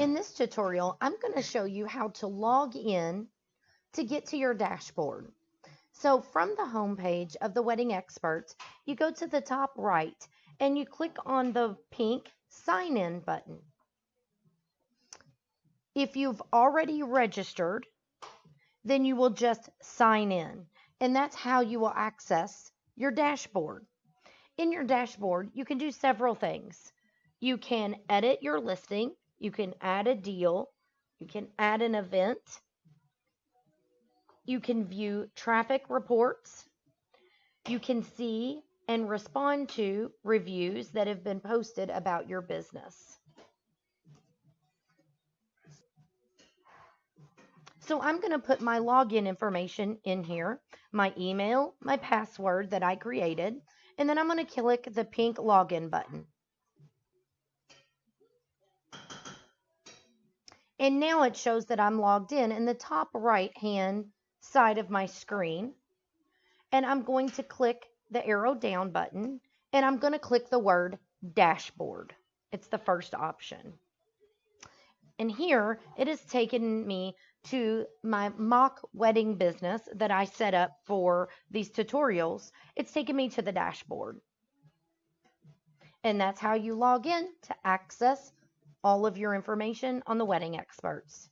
In this tutorial, I'm going to show you how to log in to get to your dashboard. So from the home page of the Wedding Experts, you go to the top right and you click on the pink Sign In button. If you've already registered, then you will just sign in, and that's how you will access your dashboard. In your dashboard, you can do several things. You can edit your listing, you can add a deal, you can add an event, you can view traffic reports, you can see and respond to reviews that have been posted about your business. So I'm going to put my login information in here, my email, my password that I created, and then I'm going to click the pink login button. And now it shows that I'm logged in the top right hand side of my screen. And I'm going to click the arrow down button and I'm going to click the word dashboard. It's the first option. And here it has taken me to my mock wedding business that I set up for these tutorials. It's taken me to the dashboard. And that's how you log in to access all of your information on the Wedding Experts.